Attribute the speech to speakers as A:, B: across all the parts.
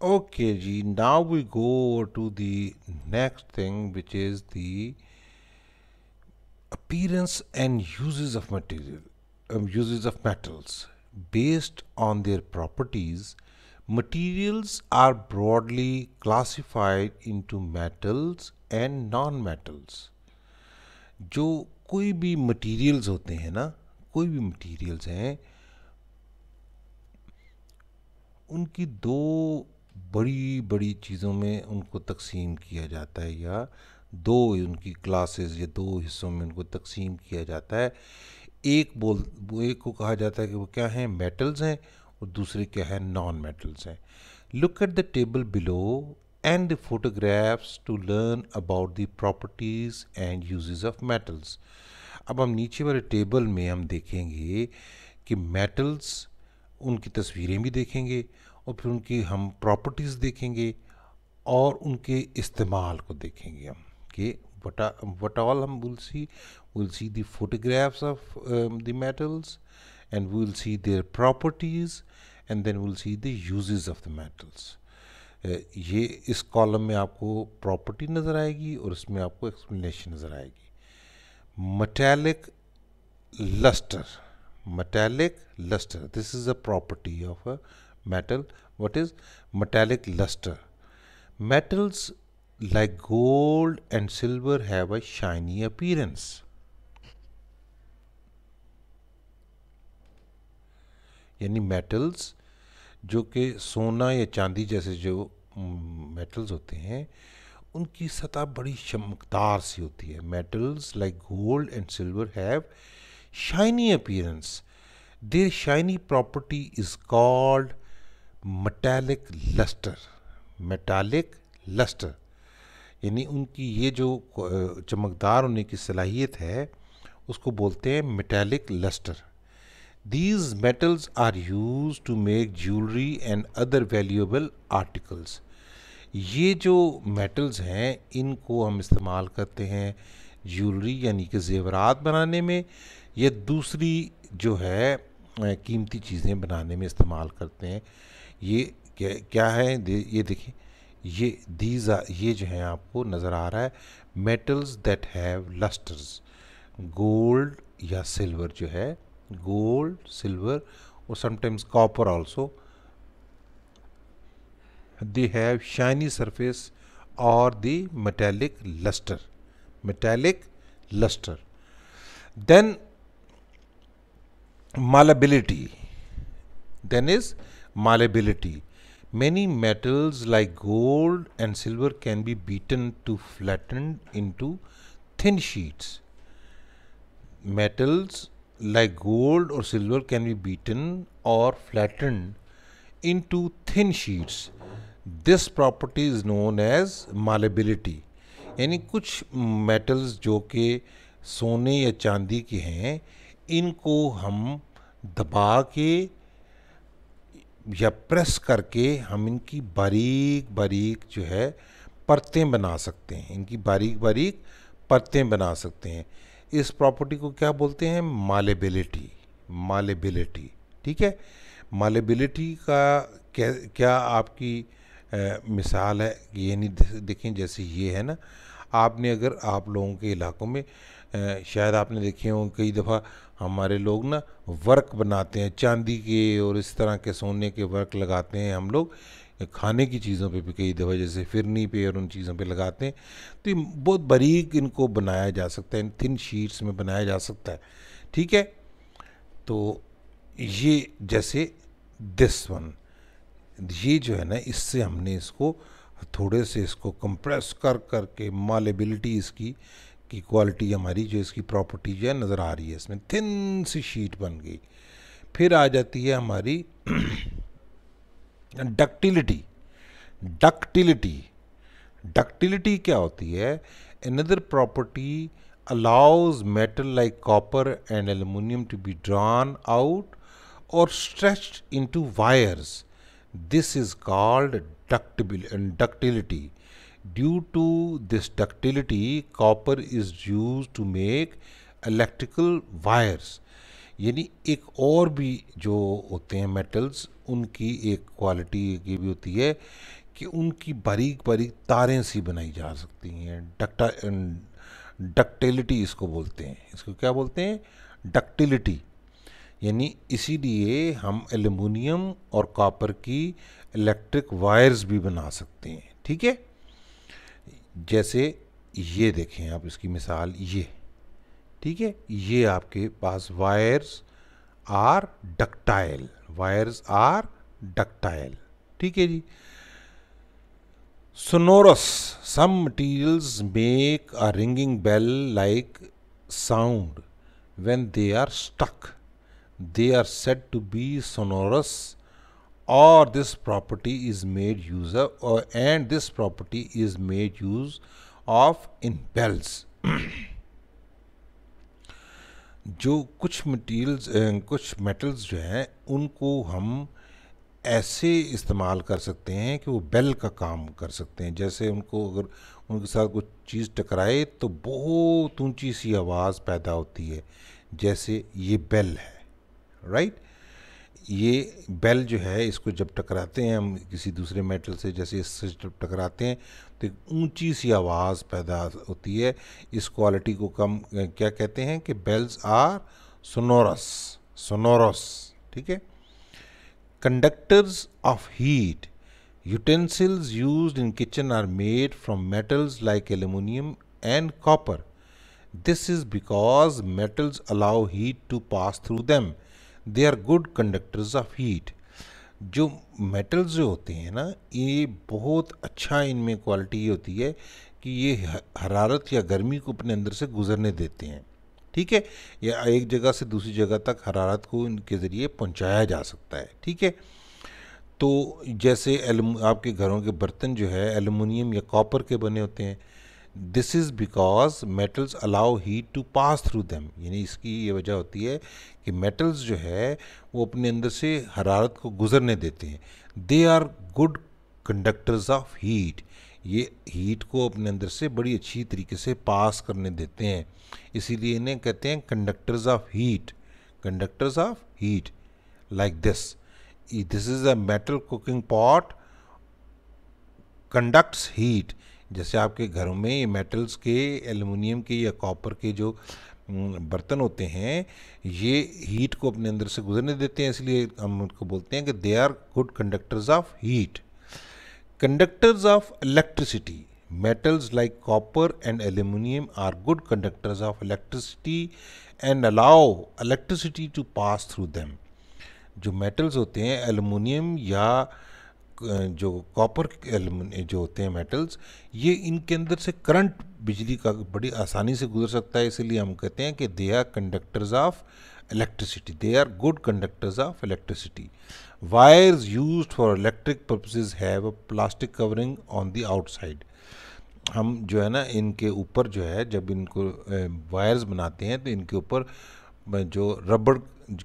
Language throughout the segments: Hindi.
A: Okay, Ji. Now we go to the next thing, which is the appearance and uses of metals. Based on their properties, materials are broadly classified into metals and non-metals. जो कोई भी मटेरियल्स होते हैं ना, कोई भी मटेरियल्स हैं, उनकी दो बड़ी बड़ी चीज़ों में उनको तकसीम किया जाता है, या दो उनकी क्लासेस या दो हिस्सों में उनको तकसीम किया जाता है। एक को कहा जाता है कि वो क्या हैं, मेटल्स हैं, और दूसरे क्या है, नॉन मेटल्स हैं। Look at the table below and the photographs to learn about the properties and uses of metals. अब हम नीचे वाले टेबल में हम देखेंगे कि मेटल्स, उनकी तस्वीरें भी देखेंगे, और फिर उनकी हम प्रॉपर्टीज़ देखेंगे, और उनके इस्तेमाल को देखेंगे हम कि what all हम will see the photographs of the metals, and we will see their properties, and then we'll see the uses of the metals. ये इस कॉलम में आपको प्रॉपर्टी नज़र आएगी और इसमें आपको एक्सप्लेनेशन नज़र आएगी। metallic luster, this is a property of a metal. What is metallic luster? Metals like gold and silver have a shiny appearance. यानी मेटल्स, जो कि सोना या चांदी जैसे जो मेटल्स होते हैं, उनकी सतह बड़ी चमकदार सी होती है। Metals like gold and silver have shiny appearance. Their shiny property is called metallic lustre. Metallic lustre यानी उनकी ये जो चमकदार होने की सलाहियत है, उसको बोलते हैं metallic lustre. These metals are used to make jewelry and other valuable articles. ये जो मेटल्स हैं, इनको हम इस्तेमाल करते हैं ज्वेलरी यानी कि जेवरात बनाने में, या दूसरी जो है कीमती चीज़ें बनाने में इस्तेमाल करते हैं। ये क्या है, ये देखिए, ये जो है आपको नज़र आ रहा है, मेटल्स दैट हैव लस्टर्स। गोल्ड या सिल्वर जो है, गोल्ड, सिल्वर, और sometimes copper also, they have shiny surface or the metallic luster. Then malleability, then is malleability. Many metals like gold and silver can be beaten to flatten into thin sheets. Metals like gold or silver can be beaten or flattened into thin sheets. This property is known as malleability. यानी कुछ मेटल्स जो कि सोने या चांदी के हैं, इनको हम दबा के या प्रेस करके हम इनकी बारीक बारीक जो है परतें बना सकते हैं, इनकी बारीक बारीक परतें बना सकते हैं। इस प्रॉपर्टी को क्या बोलते हैं, मालेबिलिटी। ठीक है, मालेबिलिटी का क्या आपकी मिसाल है, ये नहीं देखें, जैसे ये है ना, आपने अगर आप लोगों के इलाकों में शायद आपने देखे हों, कई दफ़ा हमारे लोग ना वर्क बनाते हैं चांदी के और इस तरह के सोने के वर्क लगाते हैं हम लोग खाने की चीज़ों पे भी, कई दफ़ा जैसे फिरनी पे और उन चीज़ों पे लगाते हैं। तो ये बहुत बारीक इनको बनाया जा सकता है, थिन शीट्स में बनाया जा सकता है। ठीक है, तो ये जैसे दिस वन, ये जो है ना, इससे हमने इसको थोड़े से इसको कंप्रेस कर करके मालेबिलिटी इसकी की क्वालिटी हमारी जो इसकी प्रॉपर्टी जो है नज़र आ रही है, इसमें थिन सी शीट बन गई। फिर आ जाती है हमारी डक्टिलिटी। डक्टिलिटी डक्टिलिटी क्या होती है, another property allows metal like copper and aluminum to be drawn out or stretched into wires. This is called ductility. Due to this ductility, copper is used to make electrical wires. यानी एक और भी जो होते हैं मेटल्स, उनकी एक क्वालिटी ये भी होती है कि उनकी बारीक बारीक तारें सी बनाई जा सकती हैं। डक्टिलिटी इसको बोलते हैं। इसको क्या बोलते हैं? डक्टिलिटी। यानी इसीलिए हम एल्युमिनियम और कॉपर की इलेक्ट्रिक वायर्स भी बना सकते हैं। ठीक है, जैसे ये देखें आप, इसकी मिसाल ये, ठीक है, ये आपके पास wires are ductile, wires are ductile. ठीक है जी। Sonorous, some materials make a ringing bell like sound when they are stuck. They are said to be sonorous, or this property is made use of, and this property is made use of in bells. जो कुछ मटीरियल्स, कुछ मेटल्स जो हैं उनको हम ऐसे इस्तेमाल कर सकते हैं कि वो बेल का काम कर सकते हैं। जैसे उनको अगर उनके साथ कुछ चीज़ टकराए तो बहुत ऊंची सी आवाज़ पैदा होती है, जैसे ये बेल है, राइट। ये बेल जो है, इसको जब टकराते हैं हम किसी दूसरे मेटल से, जैसे इससे जब टकराते हैं तो एक ऊंची सी आवाज़ पैदा होती है। इस क्वालिटी को कम क्या कहते हैं कि बेल्स आर सोनोरस, सोनोरस। ठीक है। Conductors of heat. Utensils used in kitchen are made from metals like aluminum and copper. This is because metals allow heat to pass through them. They are good conductors of heat. जो मेटल्स जो होते हैं ना, ये बहुत अच्छा इनमें क्वालिटी ये होती है कि ये हरारत या गर्मी को अपने अंदर से गुजरने देते हैं। ठीक है, या एक जगह से दूसरी जगह तक हरारत को इनके ज़रिए पहुंचाया जा सकता है। ठीक है। तो जैसे आपके घरों के बर्तन जो है एल्युमिनियम या कॉपर के बने होते हैं। This is because metals allow heat to pass through them, यानी इसकी ये वजह होती है कि मेटल्स जो है वो अपने अंदर से हरारत को गुजरने देते हैं। They are good conductors of heat, ये हीट को अपने अंदर से बड़ी अच्छी तरीके से पास करने देते हैं, इसीलिए इन्हें कहते हैं conductors of heat, conductors of heat. Like this is a metal cooking pot conducts heat. जैसे आपके घरों में ये मेटल्स के, एल्युमिनियम के या कॉपर के जो बर्तन होते हैं, ये हीट को अपने अंदर से गुजरने देते हैं, इसलिए हम उनको बोलते हैं कि they are good conductors of heat. Conductors of electricity. Metals like copper and aluminum are good conductors of electricity and allow electricity to pass through them. जो मेटल्स होते हैं एल्युमिनियम या जो कॉपर जो होते हैं मेटल्स, ये इनके अंदर से करंट, बिजली का बड़ी आसानी से गुजर सकता है, इसलिए हम कहते हैं कि they are conductors of electricity. They are good conductors of electricity. Wires used for electric purposes have a plastic covering on the outside. हम जो है ना इनके ऊपर जो है, जब इनको वायर्स बनाते हैं तो इनके ऊपर जो रबड़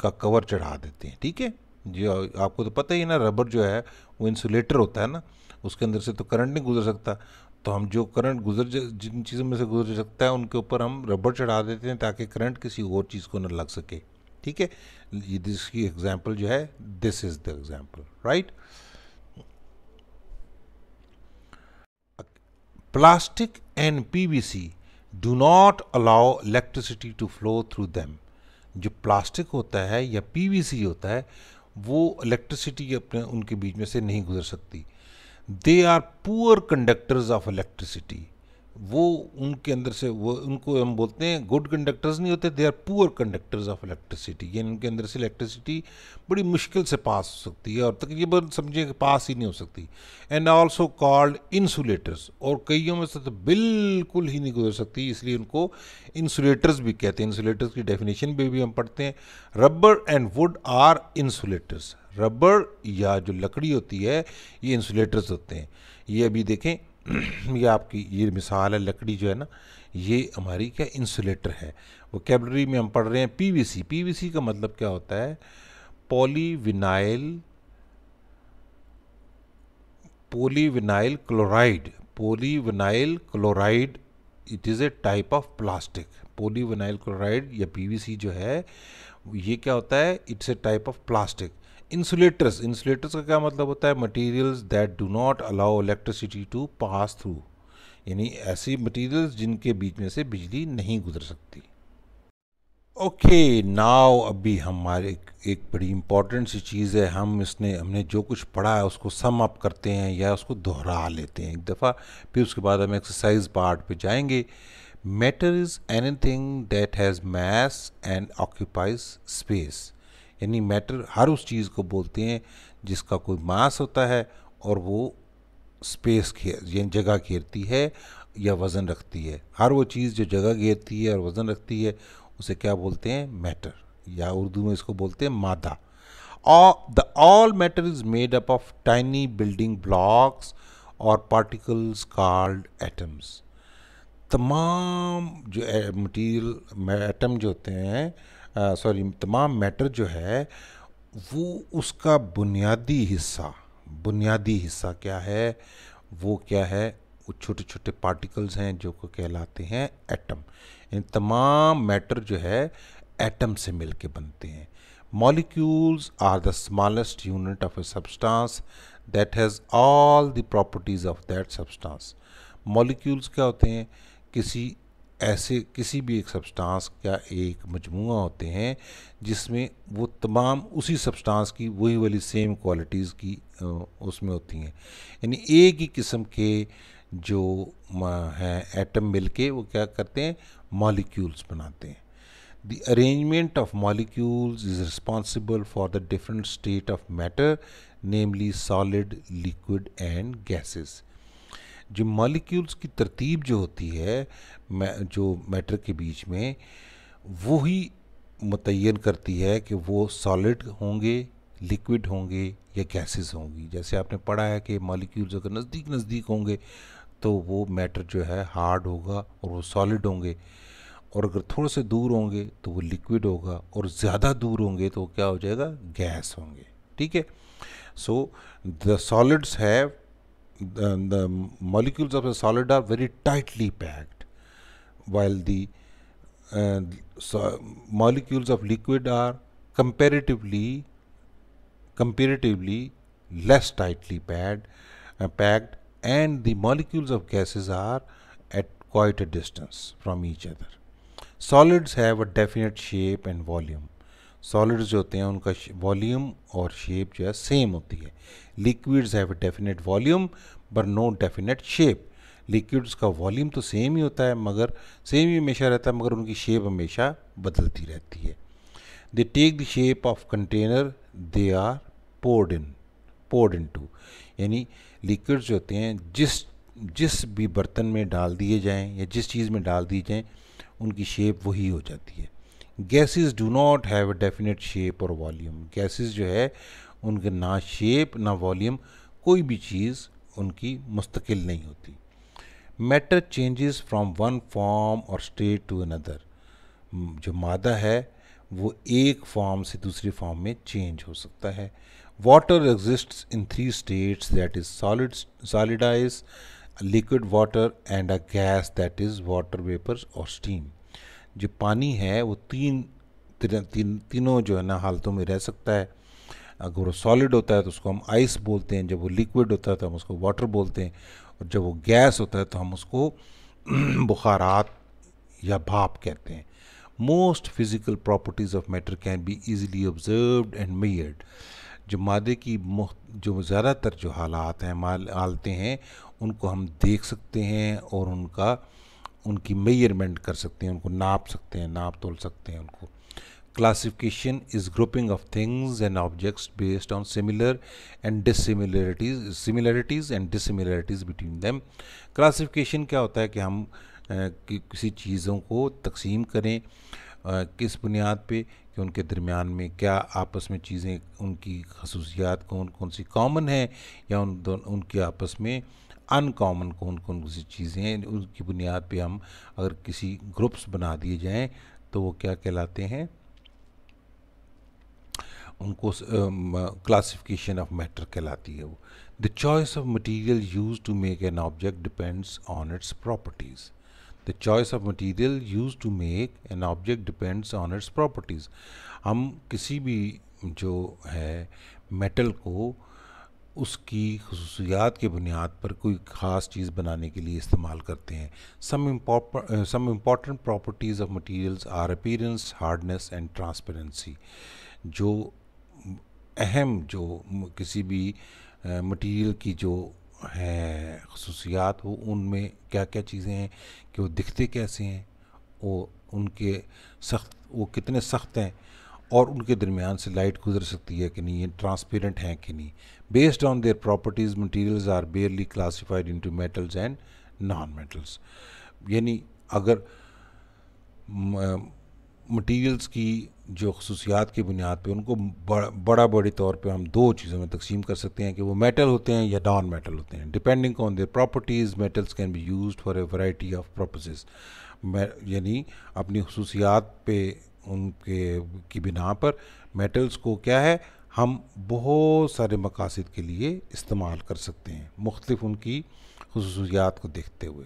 A: का कवर चढ़ा देते हैं। ठीक है, जो आपको तो पता ही है ना, रबड़ जो है वो इंसुलेटर होता है ना, उसके अंदर से तो करंट नहीं गुजर सकता, तो हम जो करंट जिन चीज़ों में से गुजर सकता है उनके ऊपर हम रबड़ चढ़ा देते हैं ताकि करंट किसी और चीज़ को न लग सके। ठीक है, ये इसकी एग्जांपल जो है, this is the example, right. Plastic and PVC do not allow electricity to flow through them. जो प्लास्टिक होता है या पीवीसी होता है, वो इलेक्ट्रिसिटी अपने उनके बीच में से नहीं गुजर सकती। They are poor conductors of electricity. वो उनके अंदर से, वो उनको हम बोलते हैं गुड कंडक्टर्स नहीं होते, they are poor conductors of electricity. यानी उनके अंदर से इलेक्ट्रिसिटी बड़ी मुश्किल से पास हो सकती है, और तकरीबन समझिए कि पास ही नहीं हो सकती। एंड आल्सो कॉल्ड इंसुलेटर्स, और कईयों में से तो बिल्कुल ही नहीं गुजर सकती, इसलिए उनको इंसुलेटर्स भी कहते हैं। इंसुलेटर्स की डेफिनेशन भी हम पढ़ते हैं। Rubber and wood are insulators. Rubber या जो लकड़ी होती है, ये इंसुलेटर्स होते हैं। ये अभी देखें, ये आपकी ये मिसाल है, लकड़ी जो है ना, ये हमारी क्या इंसुलेटर है। वोकैबुलरी में हम पढ़ रहे हैं पीवीसी। पीवीसी का मतलब क्या होता है? Polyvinyl, chloride. Polyvinyl chloride, it is a type of plastic. Polyvinyl chloride या पीवीसी जो है ये क्या होता है, it's a type of plastic. Insulators, insulators का क्या मतलब होता है, materials that do not allow electricity to pass through, यानी ऐसी मटेरियल्स जिनके बीच में से बिजली नहीं गुजर सकती। ओके नाउ अभी हमारे एक बड़ी इंपॉर्टेंट सी चीज़ है, हमने जो कुछ पढ़ा है उसको सम अप करते हैं या उसको दोहरा लेते हैं एक दफ़ा, फिर उसके बाद हम एक्सरसाइज पार्ट पे जाएंगे। Matter is anything that has mass and occupies space, यानी मैटर हर उस चीज़ को बोलते हैं जिसका कोई मास होता है और वो स्पेस यानी जगह घेरती है या वज़न रखती है। हर वो चीज़ जो जगह घेरती है और वज़न रखती है उसे क्या बोलते हैं, मैटर, या उर्दू में इसको बोलते हैं मादा। All matter is made up of tiny building blocks और पार्टिकल्स कॉल्ड एटम्स। तमाम जो मटीरियल एटम जो होते हैं, तमाम मैटर जो है वो उसका बुनियादी हिस्सा क्या है, वो क्या है, वो छोटे छोटे पार्टिकल्स हैं जो को कहलाते हैं एटम। इन तमाम मैटर जो है एटम से मिलके बनते हैं। Molecules are the smallest unit of a substance that has all the properties of that substance. Molecules क्या होते हैं, किसी भी एक सब्सटेंस का एक मजमूआ होते हैं जिसमें वो तमाम उसी सब्सटेंस की वही वाली सेम क्वालिटीज़ की उसमें होती हैं, यानी एक ही किस्म के जो हैं एटम मिलके वो क्या करते हैं, मॉलिक्यूल्स बनाते हैं। The arrangement of molecules is responsible for the different state of matter, namely solid, liquid and gases. जो मॉलिक्यूल्स की तरतीब जो होती है जो मैटर के बीच में, वो ही मुतय्यन करती है कि वो सॉलिड होंगे, लिक्विड होंगे या गैसेस होंगी। जैसे आपने पढ़ा है कि मॉलिक्यूल्स अगर नज़दीक होंगे तो वो मैटर जो है हार्ड होगा और वो सॉलिड होंगे, और अगर थोड़े से दूर होंगे तो वो लिक्विड होगा, और ज़्यादा दूर होंगे तो क्या हो जाएगा, गैस होंगे। ठीक है, so the solids have the molecules of a solid are very tightly packed, while the molecules of liquid are comparatively less tightly packed, and the molecules of gases are at quite a distance from each other. Solids have a definite shape and volume. Solids जो होते हैं उनका वॉल्यूम और शेप जो है सेम होती है। Liquids have a definite volume but no definite shape. Liquids का वॉल्यूम तो सेम ही होता है, मगर सेम ही हमेशा रहता है, मगर उनकी शेप हमेशा बदलती रहती है। They take the shape of container they are poured into, यानी लिक्विड्स जो होते हैं जिस भी बर्तन में डाल दिए जाएं या जिस चीज़ में डाल दी जाएं उनकी शेप वही हो जाती है। Gases do not have a definite shape और वॉल्यूम। गैसेस जो है उनके ना शेप ना वॉल्यूम, कोई भी चीज़ उनकी मुस्तकिल नहीं होती। Matter changes from one form और स्टेट टू अनदर। जो मादा है वो एक फॉर्म से दूसरी फॉर्म में चेंज हो सकता है। Water exists in 3 states, that is solidise, liquid water and a gas that is water vapour or steam. जो पानी है वो तीनों जो है ना हालतों में रह सकता है। अगर वो सॉलिड होता है तो उसको हम आइस बोलते हैं, जब वो लिक्विड होता है तो हम उसको वाटर बोलते हैं, और जब वो गैस होता है तो हम उसको बुखारात या भाप कहते हैं। Most physical properties of matter can be easily observed and measured. जो मादे की जो ज़्यादातर जो हालात हैं हालतें हैं उनको हम देख सकते हैं और उनकी मेजरमेंट कर सकते हैं, उनको नाप सकते हैं, नाप तोल सकते हैं उनको। Classification is grouping of things and objects based on similarities and dissimilarities between them. Classification क्या होता है कि हम किसी चीज़ों को तकसीम करें किस बुनियाद पे कि उनके दरमियान में क्या आपस में चीज़ें, उनकी खसूसियात कौन सी कॉमन है या उनके आपस में अनकॉमन कौन सी चीज़ें हैं। उसकी बुनियाद पे हम अगर किसी ग्रुप्स बना दिए जाएं तो वो क्या कहलाते हैं, उनको क्लासिफिकेशन ऑफ मैटर कहलाती है वो। The choice of material used to make an object depends on its properties. The choice of material use to make an object depends on its properties. हम किसी भी जो है मेटल को उसकी खसूसियात की बुनियाद पर कोई ख़ास चीज़ बनाने के लिए इस्तेमाल करते हैं। Some important properties of materials are appearance, hardness and transparency. जो अहम जो किसी भी मटेरियल की जो है खसूसियात हो, उनमें क्या क्या चीज़ें हैं कि वो दिखते कैसे हैं, वो उनके वो कितने सख्त हैं, और उनके दरमियान से लाइट गुजर सकती है कि नहीं, ये ट्रांसपेरेंट हैं कि नहीं। Based on their properties materials are barely classified into metals and non metals. यानी अगर मटेरियल्स की जो खसूसियात की बुनियाद पे उनको बड़े तौर पे हम दो चीज़ों में तकसीम कर सकते हैं कि वो मेटल होते हैं या नॉन मेटल होते हैं। Depending on their properties metals can be used for a variety of purposes. यानी अपनी खसूसियात पे उनके की बिना पर मेटल्स को क्या है, हम बहुत सारे मकासद के लिए इस्तेमाल कर सकते हैं, मुख्तलिफ उनकी खसूसियात को देखते हुए।